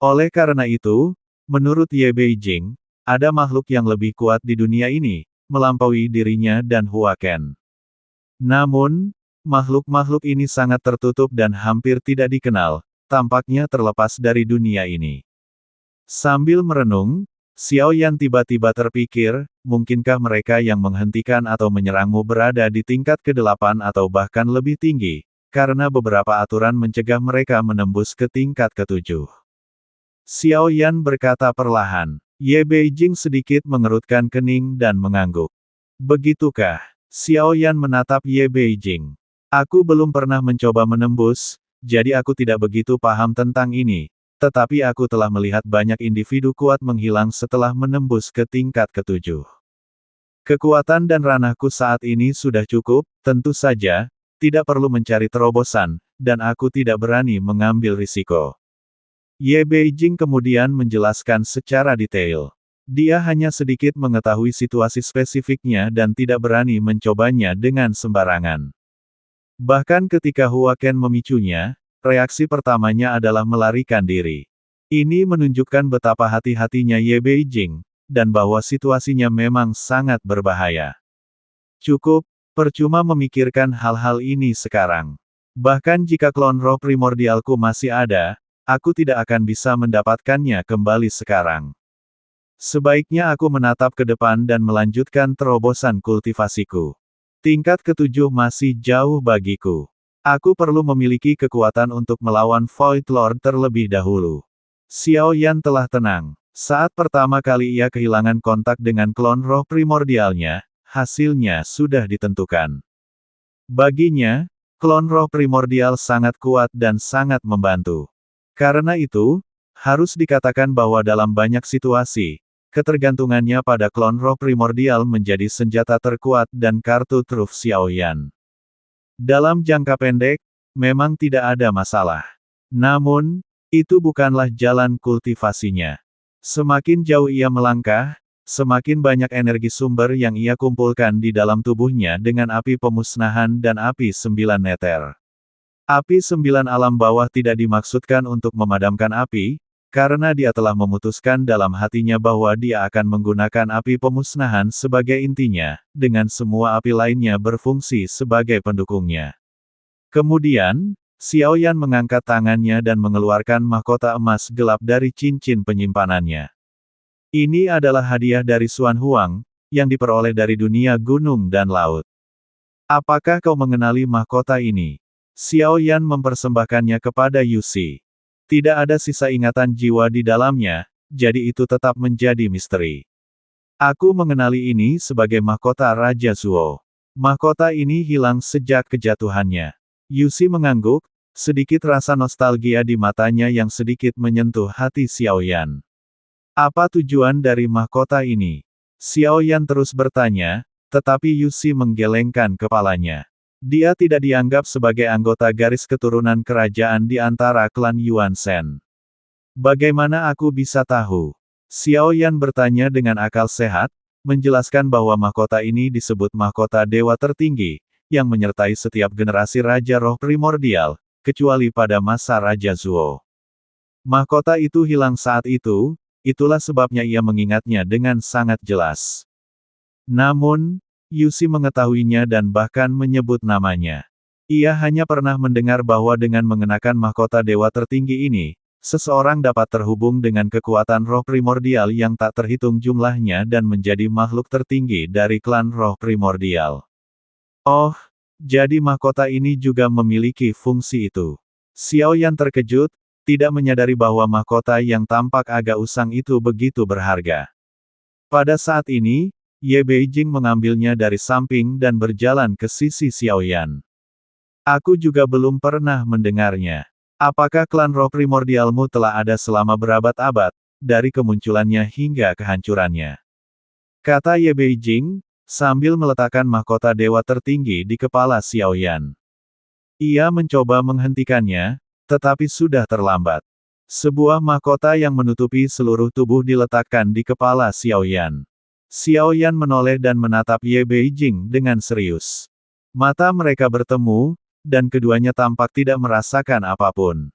Oleh karena itu, menurut Ye Beijing, ada makhluk yang lebih kuat di dunia ini, melampaui dirinya dan Huaken. Namun, makhluk-makhluk ini sangat tertutup dan hampir tidak dikenal, tampaknya terlepas dari dunia ini. Sambil merenung, Xiao Yan tiba-tiba terpikir, mungkinkah mereka yang menghentikan atau menyerangmu berada di tingkat ke-8 atau bahkan lebih tinggi, karena beberapa aturan mencegah mereka menembus ke tingkat ke-7. Xiao Yan berkata perlahan. Ye Beijing sedikit mengerutkan kening dan mengangguk. Begitukah? Xiao Yan menatap Ye Beijing. Aku belum pernah mencoba menembus, jadi aku tidak begitu paham tentang ini. Tetapi aku telah melihat banyak individu kuat menghilang setelah menembus ke tingkat ke-7. Kekuatan dan ranahku saat ini sudah cukup, tentu saja, tidak perlu mencari terobosan, dan aku tidak berani mengambil risiko. Ye Beijing kemudian menjelaskan secara detail. Dia hanya sedikit mengetahui situasi spesifiknya dan tidak berani mencobanya dengan sembarangan. Bahkan ketika Huaken memicunya, reaksi pertamanya adalah melarikan diri. Ini menunjukkan betapa hati-hatinya Ye Beijing, dan bahwa situasinya memang sangat berbahaya. Cukup, percuma memikirkan hal-hal ini sekarang. Bahkan jika klon roh primordialku masih ada, aku tidak akan bisa mendapatkannya kembali sekarang. Sebaiknya aku menatap ke depan dan melanjutkan terobosan kultivasiku. Tingkat ke-7 masih jauh bagiku. Aku perlu memiliki kekuatan untuk melawan Void Lord terlebih dahulu. Xiao Yan telah tenang. Saat pertama kali ia kehilangan kontak dengan klon roh primordialnya, hasilnya sudah ditentukan. Baginya, klon roh primordial sangat kuat dan sangat membantu. Karena itu, harus dikatakan bahwa dalam banyak situasi, ketergantungannya pada klon roh primordial menjadi senjata terkuat dan kartu truf Xiao Yan. Dalam jangka pendek, memang tidak ada masalah. Namun, itu bukanlah jalan kultivasinya. Semakin jauh ia melangkah, semakin banyak energi sumber yang ia kumpulkan di dalam tubuhnya dengan api pemusnahan dan api 9 neter. Api 9 alam bawah tidak dimaksudkan untuk memadamkan api, karena dia telah memutuskan dalam hatinya bahwa dia akan menggunakan api pemusnahan sebagai intinya, dengan semua api lainnya berfungsi sebagai pendukungnya. Kemudian, Xiao Yan mengangkat tangannya dan mengeluarkan mahkota emas gelap dari cincin penyimpanannya. Ini adalah hadiah dari Xuan Huang, yang diperoleh dari dunia gunung dan laut. Apakah kau mengenali mahkota ini? Xiao Yan mempersembahkannya kepada Yuxi. Tidak ada sisa ingatan jiwa di dalamnya, jadi itu tetap menjadi misteri. Aku mengenali ini sebagai mahkota Raja Zuo. Mahkota ini hilang sejak kejatuhannya. Yuxi mengangguk, sedikit rasa nostalgia di matanya yang sedikit menyentuh hati Xiao Yan. Apa tujuan dari mahkota ini? Xiao Yan terus bertanya, tetapi Yuxi menggelengkan kepalanya. Dia tidak dianggap sebagai anggota garis keturunan kerajaan di antara klan Yuan Shen. Bagaimana aku bisa tahu? Xiao Yan bertanya dengan akal sehat, menjelaskan bahwa mahkota ini disebut mahkota dewa tertinggi, yang menyertai setiap generasi Raja Roh Primordial, kecuali pada masa Raja Zuo. Mahkota itu hilang saat itu, itulah sebabnya ia mengingatnya dengan sangat jelas. Namun, Yuxi mengetahuinya dan bahkan menyebut namanya. Ia hanya pernah mendengar bahwa dengan mengenakan mahkota dewa tertinggi ini, seseorang dapat terhubung dengan kekuatan roh primordial yang tak terhitung jumlahnya dan menjadi makhluk tertinggi dari klan roh primordial. Oh, jadi mahkota ini juga memiliki fungsi itu. Xiao Yan terkejut, tidak menyadari bahwa mahkota yang tampak agak usang itu begitu berharga. Pada saat ini, Ye Beijing mengambilnya dari samping dan berjalan ke sisi Xiao Yan. Aku juga belum pernah mendengarnya. Apakah klan roh primordialmu telah ada selama berabad-abad, dari kemunculannya hingga kehancurannya? Kata Ye Beijing, sambil meletakkan mahkota dewa tertinggi di kepala Xiao Yan. Ia mencoba menghentikannya, tetapi sudah terlambat. Sebuah mahkota yang menutupi seluruh tubuh diletakkan di kepala Xiao Yan. Xiao Yan menoleh dan menatap Ye Beijing dengan serius. Mata mereka bertemu, dan keduanya tampak tidak merasakan apapun.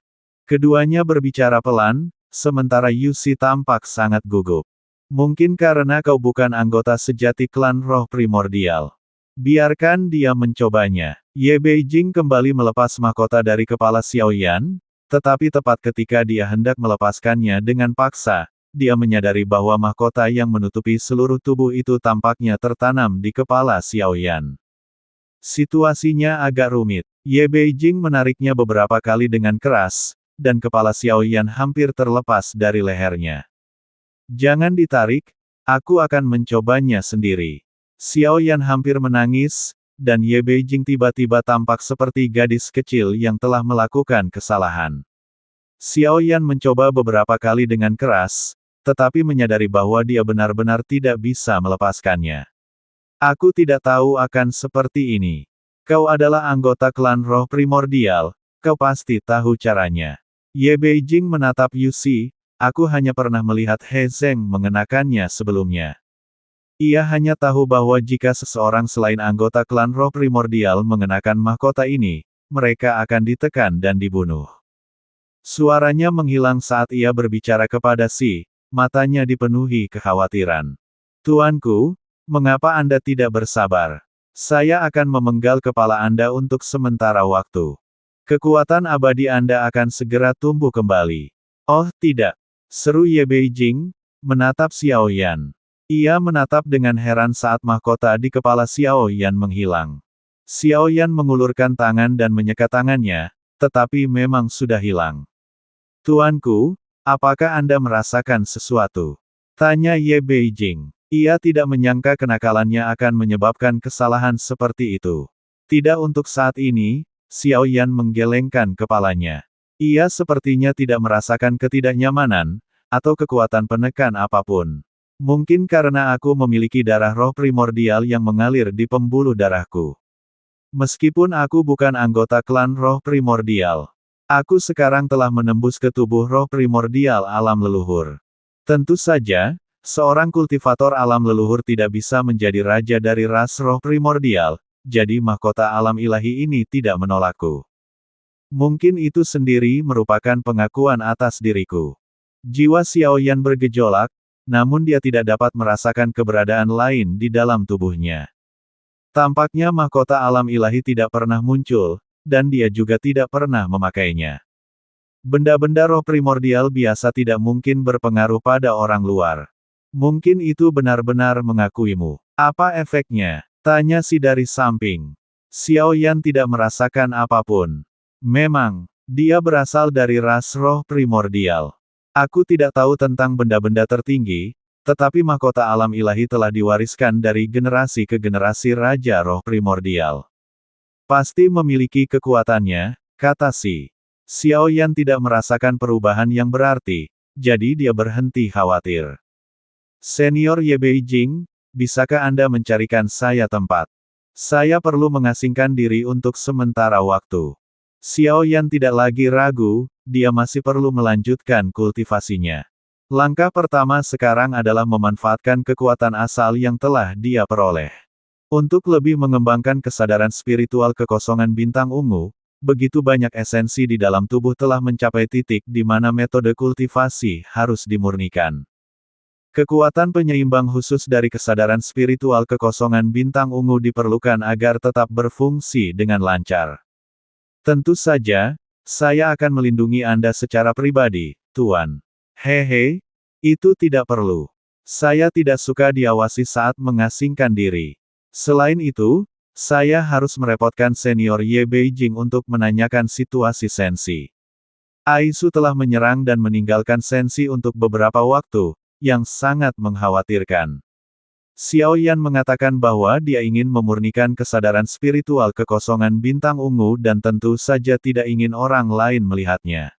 Keduanya berbicara pelan, sementara Yusi tampak sangat gugup. Mungkin karena kau bukan anggota sejati klan roh primordial. Biarkan dia mencobanya. Ye Beijing kembali melepas mahkota dari kepala Xiaoyan, tetapi tepat ketika dia hendak melepaskannya dengan paksa, dia menyadari bahwa mahkota yang menutupi seluruh tubuh itu tampaknya tertanam di kepala Xiaoyan. Situasinya agak rumit. Ye Beijing menariknya beberapa kali dengan keras, dan kepala Xiaoyan hampir terlepas dari lehernya. Jangan ditarik, aku akan mencobanya sendiri. Xiaoyan hampir menangis, dan Ye Beijing tiba-tiba tampak seperti gadis kecil yang telah melakukan kesalahan. Xiaoyan mencoba beberapa kali dengan keras, tetapi menyadari bahwa dia benar-benar tidak bisa melepaskannya. Aku tidak tahu akan seperti ini. Kau adalah anggota klan roh primordial, kau pasti tahu caranya. Ye Beijing menatap Yusi. Aku hanya pernah melihat He Zeng mengenakannya sebelumnya. Ia hanya tahu bahwa jika seseorang selain anggota klan roh primordial mengenakan mahkota ini, mereka akan ditekan dan dibunuh. Suaranya menghilang saat ia berbicara kepada Si, matanya dipenuhi kekhawatiran. Tuanku, mengapa Anda tidak bersabar? Saya akan memenggal kepala Anda untuk sementara waktu. Kekuatan abadi Anda akan segera tumbuh kembali. Oh tidak! Seru Ye Beijing, menatap Xiaoyan. Ia menatap dengan heran saat mahkota di kepala Xiaoyan menghilang. Xiaoyan mengulurkan tangan dan menyekat tangannya, tetapi memang sudah hilang. Tuanku, apakah Anda merasakan sesuatu? Tanya Ye Beijing. Ia tidak menyangka kenakalannya akan menyebabkan kesalahan seperti itu. Tidak untuk saat ini, Xiaoyan menggelengkan kepalanya. Ia sepertinya tidak merasakan ketidaknyamanan, atau kekuatan penekan apapun. Mungkin karena aku memiliki darah roh primordial yang mengalir di pembuluh darahku. Meskipun aku bukan anggota klan roh primordial, aku sekarang telah menembus ke tubuh roh primordial alam leluhur. Tentu saja, seorang kultivator alam leluhur tidak bisa menjadi raja dari ras roh primordial, jadi mahkota alam ilahi ini tidak menolakku. Mungkin itu sendiri merupakan pengakuan atas diriku. Jiwa Xiaoyan bergejolak, namun dia tidak dapat merasakan keberadaan lain di dalam tubuhnya. Tampaknya mahkota alam ilahi tidak pernah muncul, dan dia juga tidak pernah memakainya. Benda-benda roh primordial biasa tidak mungkin berpengaruh pada orang luar. Mungkin itu benar-benar mengakuimu. Apa efeknya? Tanya Si dari samping. Xiaoyan tidak merasakan apapun. Memang, dia berasal dari ras roh primordial. Aku tidak tahu tentang benda-benda tertinggi, tetapi mahkota alam ilahi telah diwariskan dari generasi ke generasi raja roh primordial. Pasti memiliki kekuatannya, kata Si. Xiaoyan tidak merasakan perubahan yang berarti, jadi dia berhenti khawatir. Senior Ye Beijing, bisakah Anda mencarikan saya tempat? Saya perlu mengasingkan diri untuk sementara waktu. Xiaoyan tidak lagi ragu, dia masih perlu melanjutkan kultivasinya. Langkah pertama sekarang adalah memanfaatkan kekuatan asal yang telah dia peroleh. Untuk lebih mengembangkan kesadaran spiritual kekosongan bintang ungu, begitu banyak esensi di dalam tubuh telah mencapai titik di mana metode kultivasi harus dimurnikan. Kekuatan penyeimbang khusus dari kesadaran spiritual kekosongan bintang ungu diperlukan agar tetap berfungsi dengan lancar. Tentu saja, saya akan melindungi Anda secara pribadi, Tuan. Hehe, itu tidak perlu. Saya tidak suka diawasi saat mengasingkan diri. Selain itu, saya harus merepotkan senior Ye Beijing untuk menanyakan situasi Sensi. Aisu telah menyerang dan meninggalkan Sensi untuk beberapa waktu, yang sangat mengkhawatirkan. Xiaoyan mengatakan bahwa dia ingin memurnikan kesadaran spiritual kekosongan bintang ungu dan tentu saja tidak ingin orang lain melihatnya.